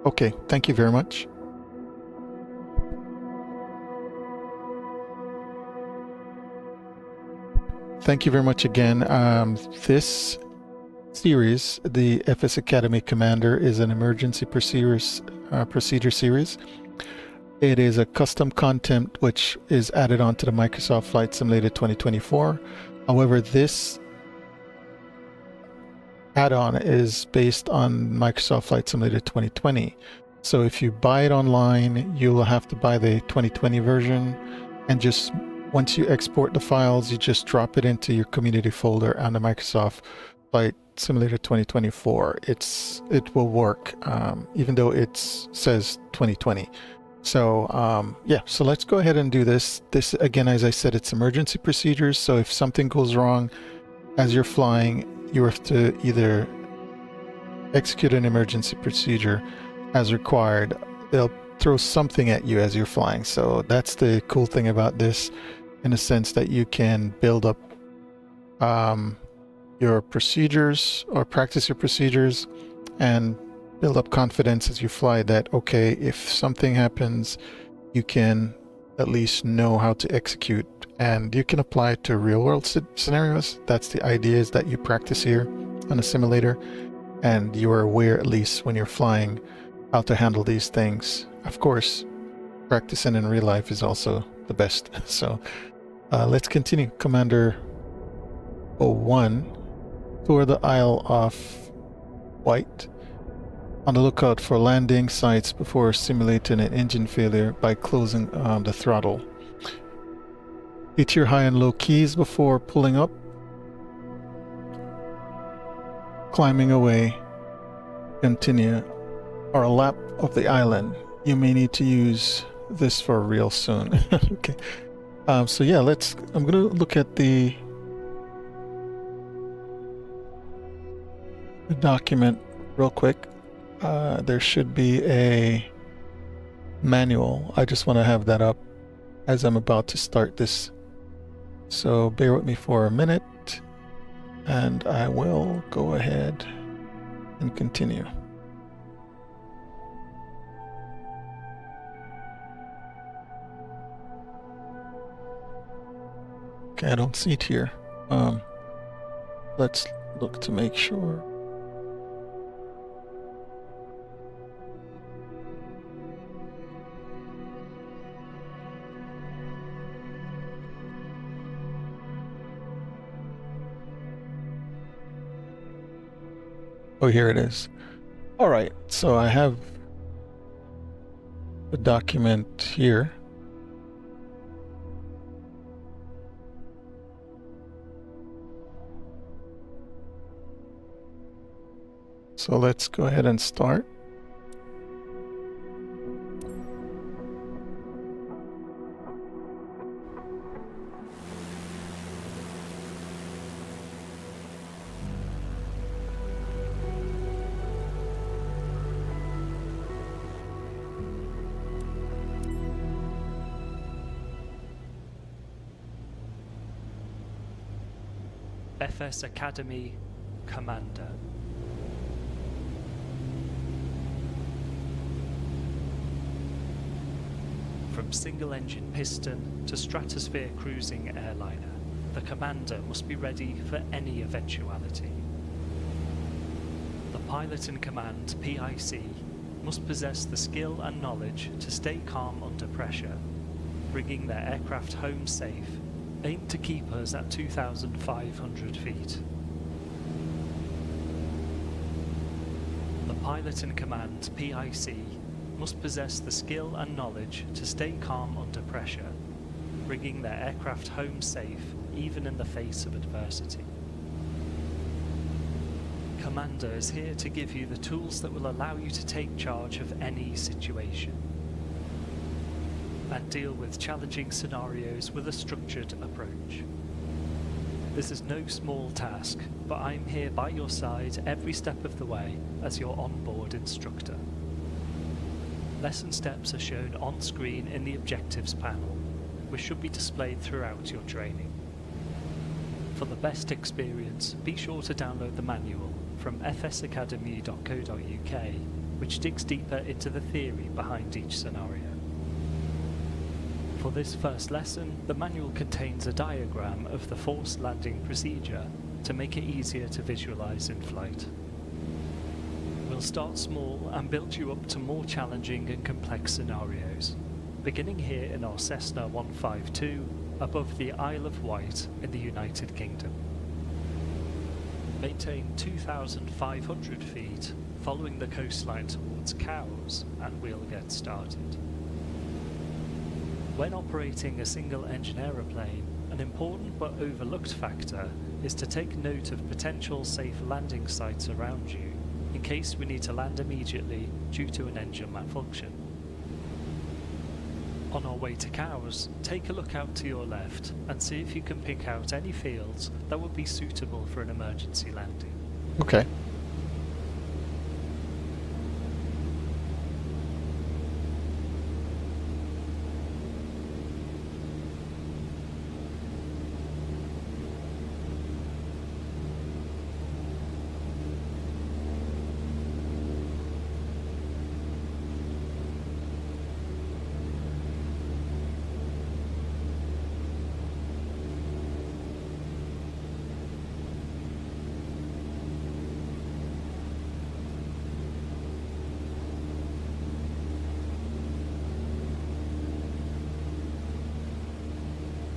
Okay, thank you very much. Thank you very much again. This series, the FS Academy Commander, is an emergency procedure series. It is a custom content which is added onto the Microsoft Flight Simulator 2024. However, this add-on is based on Microsoft Flight Simulator 2020. So if you buy it online, you will have to buy the 2020 version, and just once you export the files, you just drop it into your community folder on the Microsoft Flight Simulator 2024. It will work, even though it says 2020. So yeah, so let's go ahead and do this. This, again, as I said, it's emergency procedures. So if something goes wrong as you're flying, you have to either execute an emergency procedure as required. They'll throw something at you as you're flying. So that's the cool thing about this, in a sense that you can build up your procedures or practice your procedures and build up confidence as you fly that, okay, if something happens, you can at least know how to execute, and you can apply it to real world scenarios. That's the idea, is that you practice here on a simulator and you are aware, at least when you're flying, how to handle these things. Of course, practicing in real life is also the best. So let's continue. Commander 01, tour the Isle of Wight. On the lookout for landing sites before simulating an engine failure by closing the throttle. Hit your high and low keys before pulling up. Climbing away. Continue or a lap of the island. You may need to use this for real soon. Okay. So yeah, I'm gonna look at the document real quick. There should be a manual. I just want to have that up as I'm about to start this. So bear with me for a minute and I will go ahead and continue. Okay, I don't see it here. Let's look to make sure. Oh, here it is. All right, so I have the document here. So let's go ahead and start. FS Academy Commander. From single-engine piston to stratosphere cruising airliner, the Commander must be ready for any eventuality. The pilot in command, PIC, must possess the skill and knowledge to stay calm under pressure, bringing their aircraft home safe, aimed to keep us at 2,500 feet. The pilot in command, PIC, must possess the skill and knowledge to stay calm under pressure, bringing their aircraft home safe even in the face of adversity. Commander is here to give you the tools that will allow you to take charge of any situation and deal with challenging scenarios with a structured approach. This is no small task, but I'm here by your side every step of the way as your onboard instructor. Lesson steps are shown on screen in the objectives panel, which should be displayed throughout your training. For the best experience, be sure to download the manual from fsacademy.co.uk which digs deeper into the theory behind each scenario. For this first lesson, the manual contains a diagram of the forced landing procedure to make it easier to visualize in flight. We'll start small and build you up to more challenging and complex scenarios, beginning here in our Cessna 152 above the Isle of Wight in the United Kingdom. Maintain 2,500 feet following the coastline towards Cowes and we'll get started. When operating a single-engine aeroplane, an important but overlooked factor is to take note of potential safe landing sites around you in case we need to land immediately due to an engine malfunction. On our way to Cowes, take a look out to your left and see if you can pick out any fields that would be suitable for an emergency landing. Okay.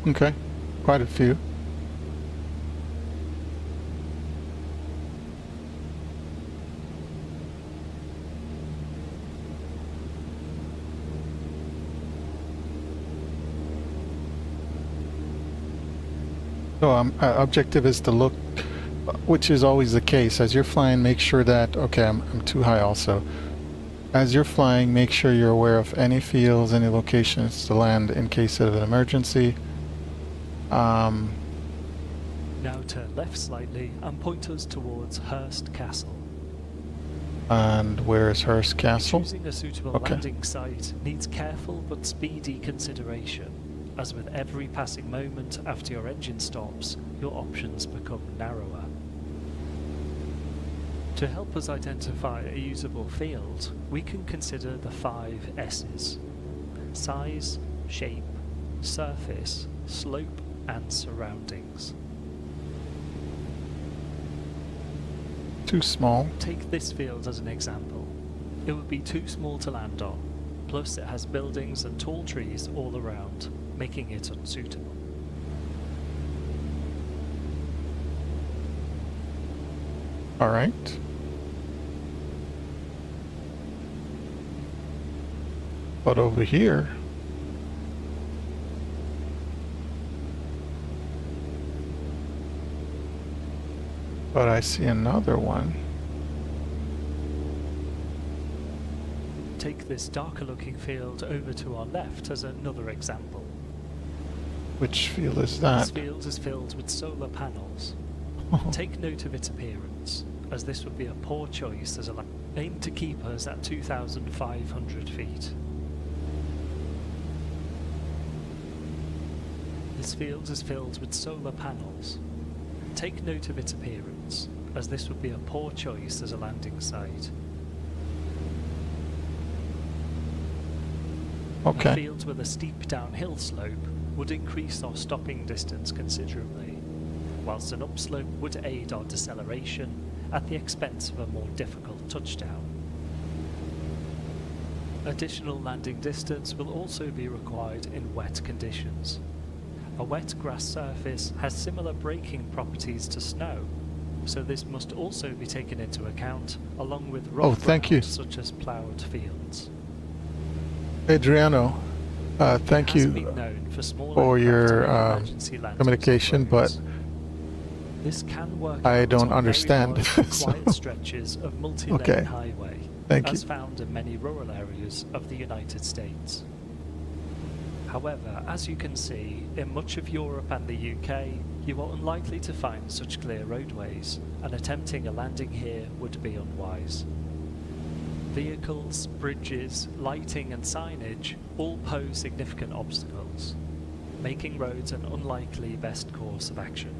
Okay, quite a few. So objective is to look, which is always the case. As you're flying, make sure that, okay, I'm too high also. As you're flying, make sure you're aware of any fields, any locations to land in case of an emergency. Now turn left slightly and point us towards Hurst Castle. And where is Hurst Castle? Choosing a suitable landing site needs careful but speedy consideration, as with every passing moment after your engine stops, your options become narrower. To help us identify a usable field, we can consider the 5 S's: size, shape, surface, slope, and surroundings. Too small. Take this field as an example. It would be too small to land on, plus it has buildings and tall trees all around, making it unsuitable. All right. But over here, but I see another one. Take this darker looking field over to our left as another example. Which field is that? This field is filled with solar panels. Take note of its appearance, as this would be a poor choice as a aim to keep us at 2,500 feet. This field is filled with solar panels. Take note of its appearance, as this would be a poor choice as a landing site. Okay. A field with a steep downhill slope would increase our stopping distance considerably, whilst an upslope would aid our deceleration at the expense of a more difficult touchdown. Additional landing distance will also be required in wet conditions. A wet grass surface has similar braking properties to snow, so this must also be taken into account along with rough ground such as ploughed fields. Adriano, thank you for your communication, but this can work I don't understand. Quiet stretches of multi-lane highway, as you. found in many rural areas of the United States. However, as you can see, in much of Europe and the UK, you are unlikely to find such clear roadways, and attempting a landing here would be unwise. Vehicles, bridges, lighting and signage all pose significant obstacles, making roads an unlikely best course of action.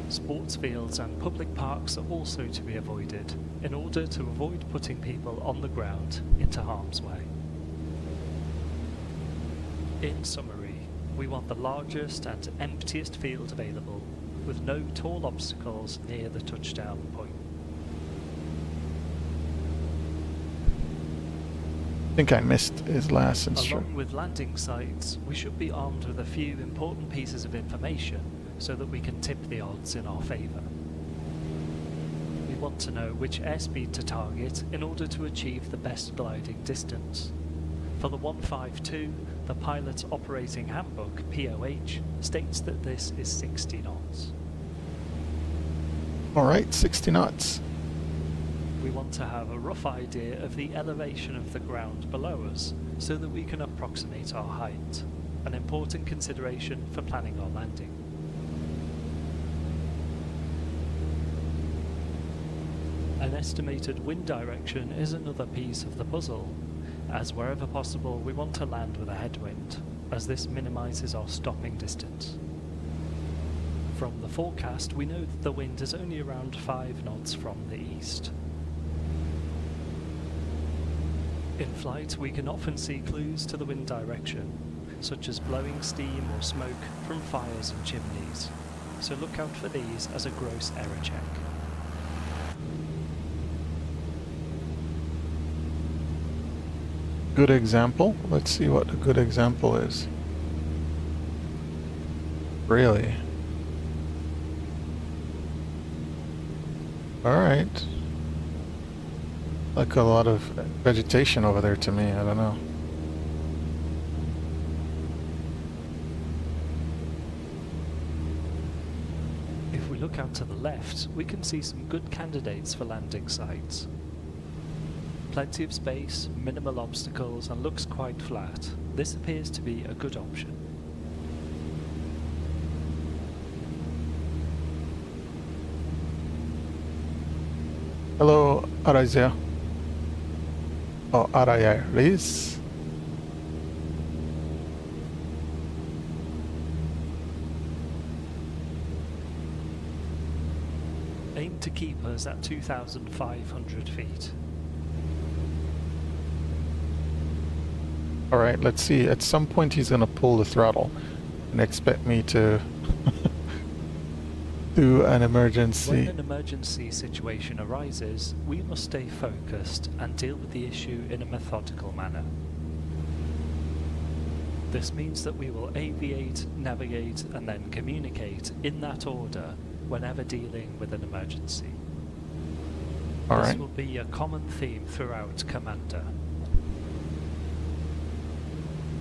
Sports fields and public parks are also to be avoided in order to avoid putting people on the ground into harm's way. In summary, we want the largest and emptiest field available, with no tall obstacles near the touchdown point. I think I missed his last instruction. Along with landing sites, we should be armed with a few important pieces of information so that we can tip the odds in our favour. We want to know which airspeed to target in order to achieve the best gliding distance. For the 152, the Pilot's Operating Handbook, POH, states that this is 60 knots. Alright, 60 knots. We want to have a rough idea of the elevation of the ground below us so that we can approximate our height, an important consideration for planning our landing. An estimated wind direction is another piece of the puzzle, as wherever possible we want to land with a headwind, as this minimises our stopping distance. From the forecast we know that the wind is only around 5 knots from the east. In flight we can often see clues to the wind direction, such as blowing steam or smoke from fires and chimneys, so look out for these as a gross error check. Good example? Let's see what a good example is. Really? Alright. Like a lot of vegetation over there to me, I don't know. If we look out to the left, we can see some good candidates for landing sites. Plenty of space, minimal obstacles, and looks quite flat. This appears to be a good option. Hello, Arazia. Oh, Arayariz. Aim to keep us at 2,500 feet. Alright, let's see. At some point he's gonna pull the throttle and expect me to do an emergency. When an emergency situation arises, we must stay focused and deal with the issue in a methodical manner. This means that we will aviate, navigate, and then communicate in that order whenever dealing with an emergency. Alright. This will be a common theme throughout Commander.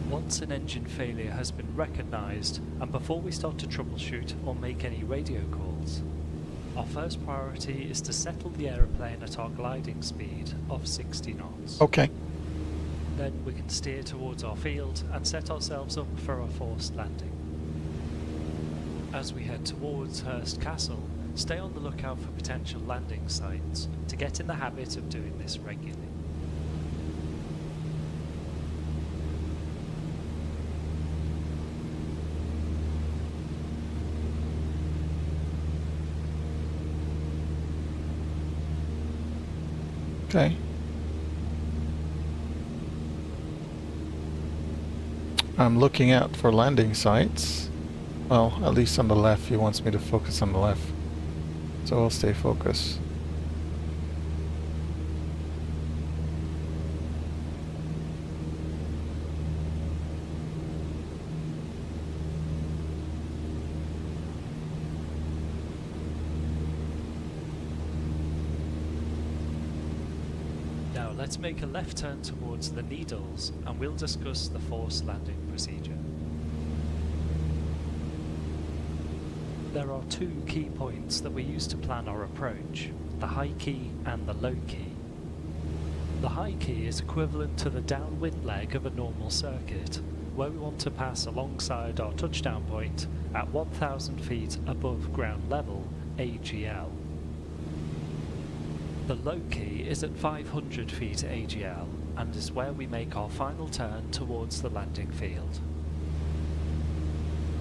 Once an engine failure has been recognised, and before we start to troubleshoot or make any radio calls, our first priority is to settle the aeroplane at our gliding speed of 60 knots. Okay. Then we can steer towards our field and set ourselves up for a forced landing. As we head towards Hurst Castle, stay on the lookout for potential landing sites to get in the habit of doing this regularly. Okay. I'm looking out for landing sites. Well, at least on the left. He wants me to focus on the left. So I'll stay focused. Now let's make a left turn towards the Needles and we'll discuss the forced landing procedure. There are two key points that we use to plan our approach, the high key and the low key. The high key is equivalent to the downwind leg of a normal circuit, where we want to pass alongside our touchdown point at 1,000 feet above ground level, AGL. The low key is at 500 feet AGL and is where we make our final turn towards the landing field.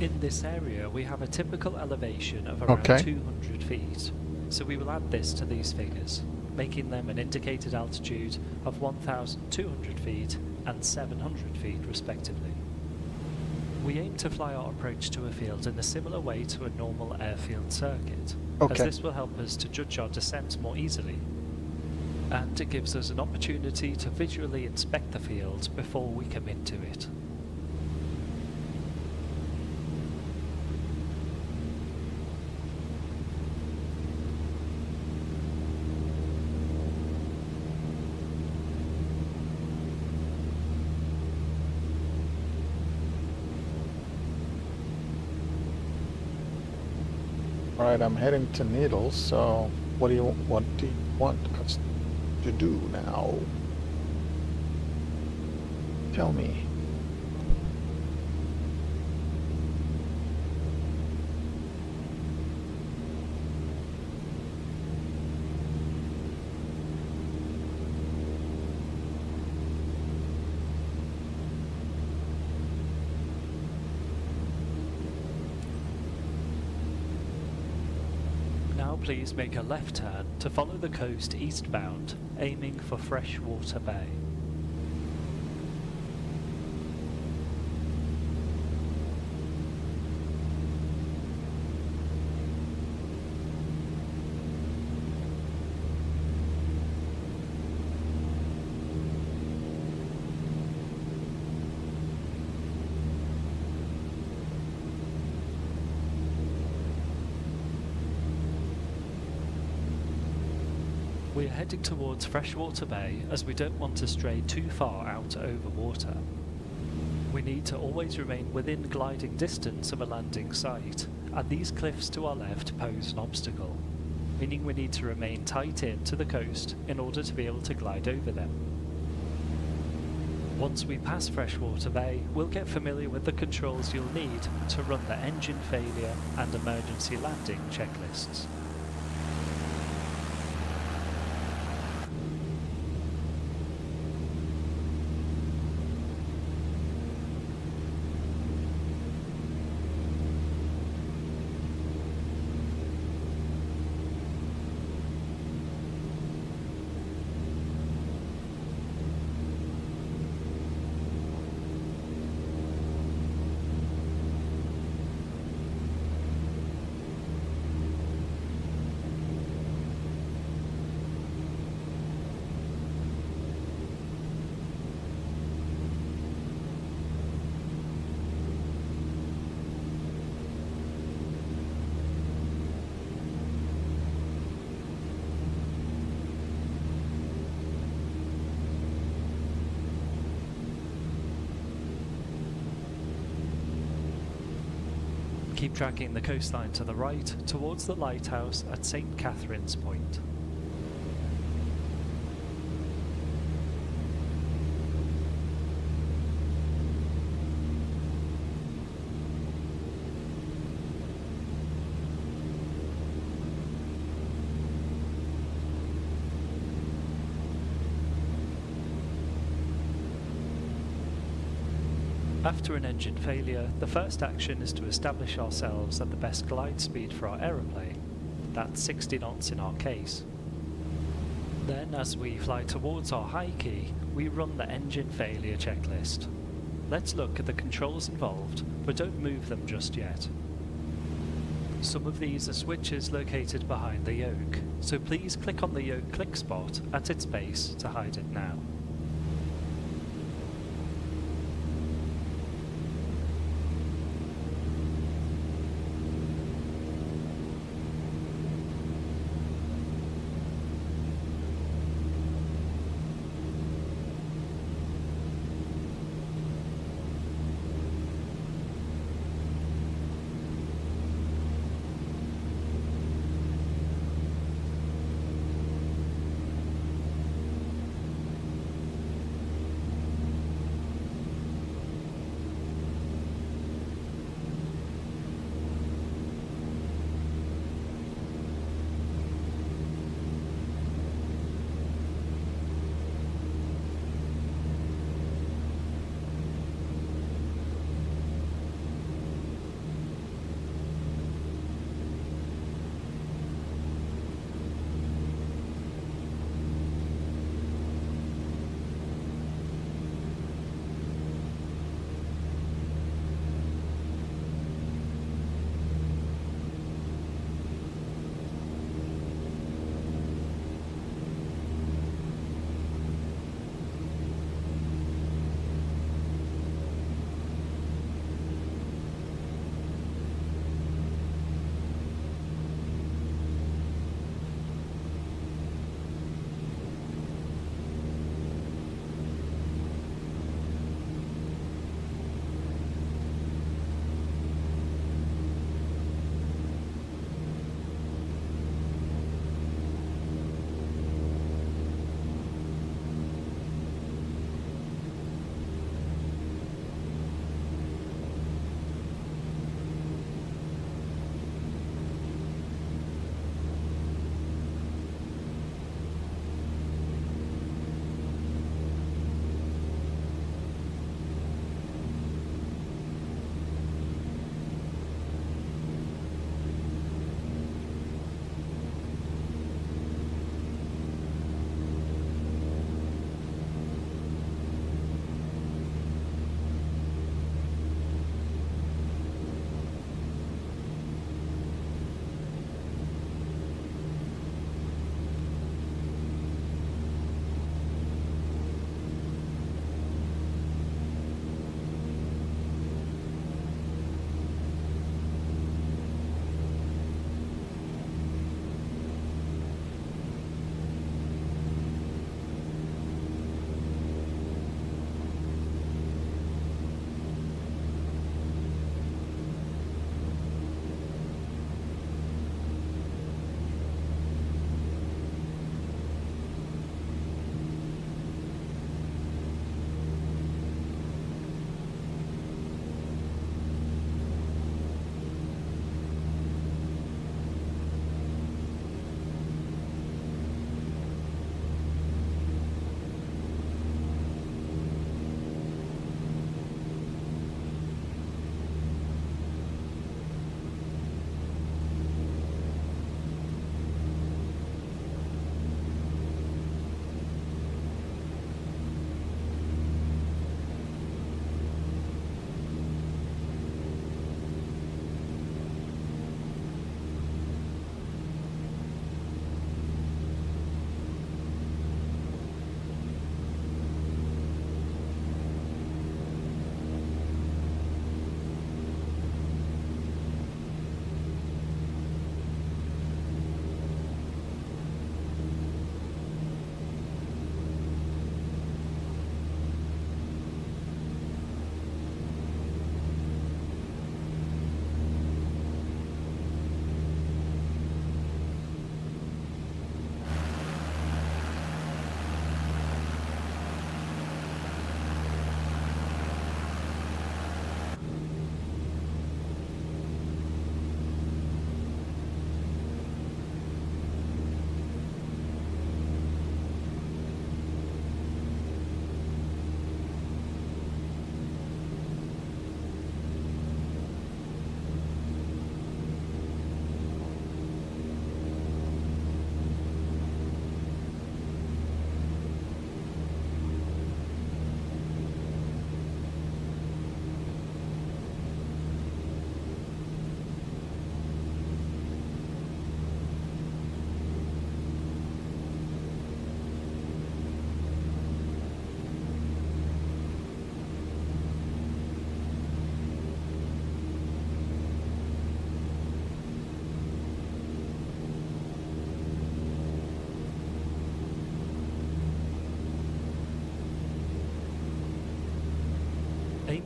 In this area we have a typical elevation of around Okay. 200 feet, so we will add this to these figures, making them an indicated altitude of 1,200 feet and 700 feet respectively. We aim to fly our approach to a field in a similar way to a normal airfield circuit, as Okay. this will help us to judge our descent more easily, and it gives us an opportunity to visually inspect the field before we commit to it. All right, I'm heading to Needles, so what do you want us to do now? Tell me. Now please make a left turn to follow the coast eastbound, aiming for Freshwater Bay. We are heading towards Freshwater Bay as we don't want to stray too far out over water. We need to always remain within gliding distance of a landing site, and these cliffs to our left pose an obstacle, meaning we need to remain tight in to the coast in order to be able to glide over them. Once we pass Freshwater Bay, we'll get familiar with the controls you'll need to run the engine failure and emergency landing checklists. Keep tracking the coastline to the right towards the lighthouse at St. Catherine's Point. After an engine failure, the first action is to establish ourselves at the best glide speed for our aeroplane. That's 60 knots in our case. Then, as we fly towards our high key, we run the engine failure checklist. Let's look at the controls involved, but don't move them just yet. Some of these are switches located behind the yoke, so please click on the yoke click spot at its base to hide it now.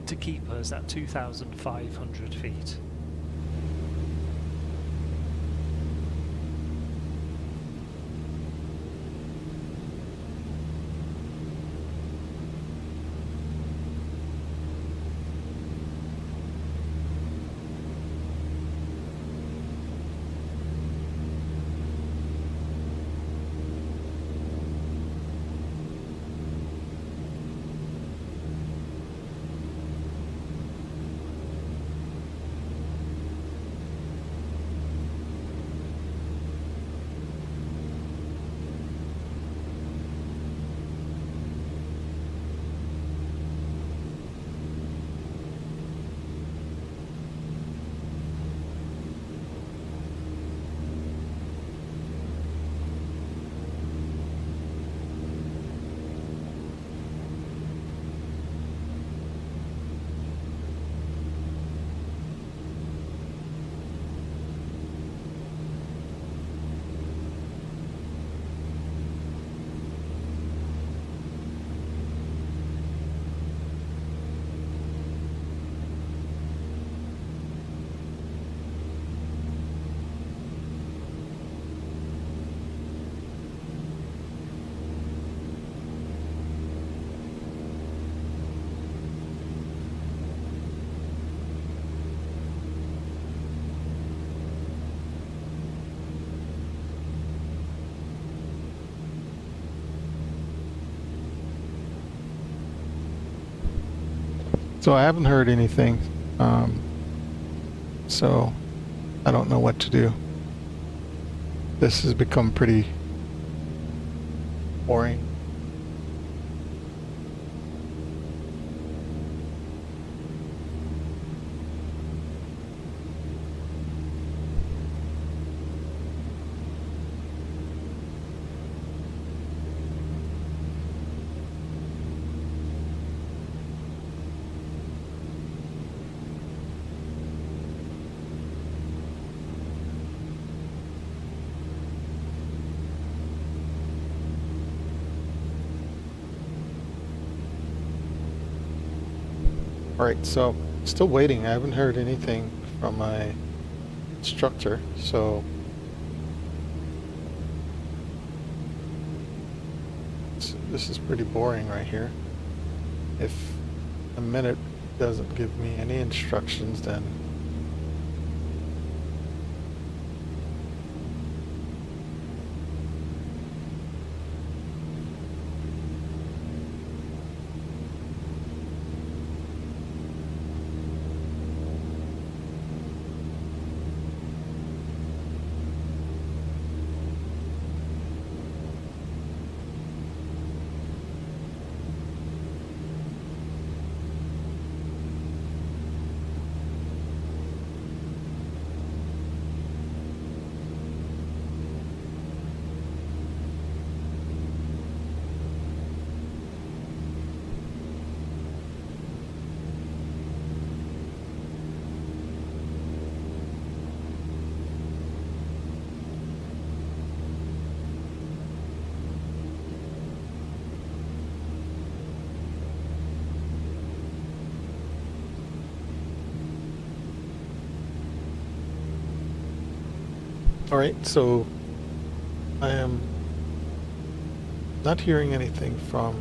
to keep us at 2,500 feet. So I haven't heard anything, so I don't know what to do. This has become pretty boring. Alright, so still waiting. I haven't heard anything from my instructor, so this is pretty boring right here. If a minute doesn't give me any instructions, then alright, so I am not hearing anything from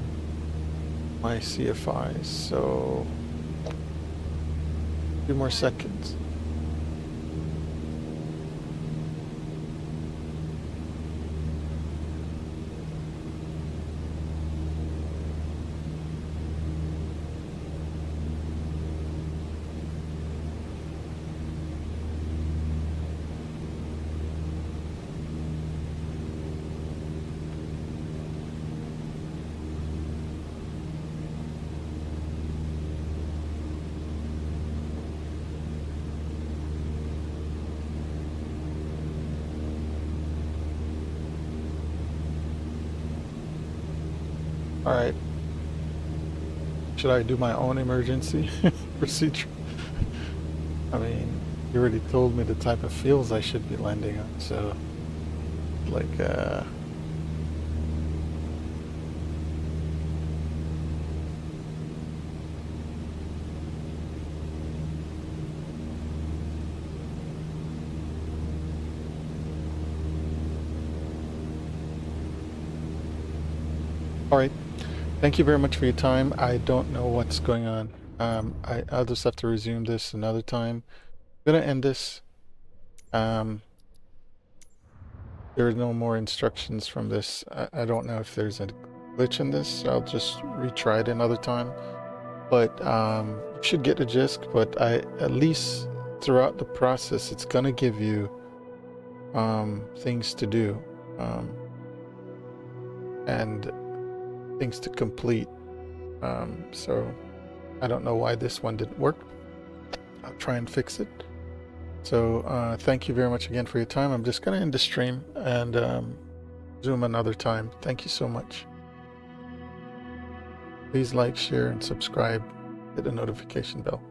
my CFI, so a few more seconds. Alright. Should I do my own emergency procedure? I mean, you already told me the type of fields I should be landing on, so like All right. Thank you very much for your time. I don't know what's going on. I'll just have to resume this another time. I'm gonna end this. There are no more instructions from this. I don't know if there's a glitch in this. I'll just retry it another time. But you should get the gist. But at least throughout the process, it's gonna give you things to do and things to complete. So I don't know why this one didn't work. I'll try and fix it. So thank you very much again for your time. I'm just going to end the stream and Zoom another time. Thank you so much. Please like, share, and subscribe. Hit the notification bell.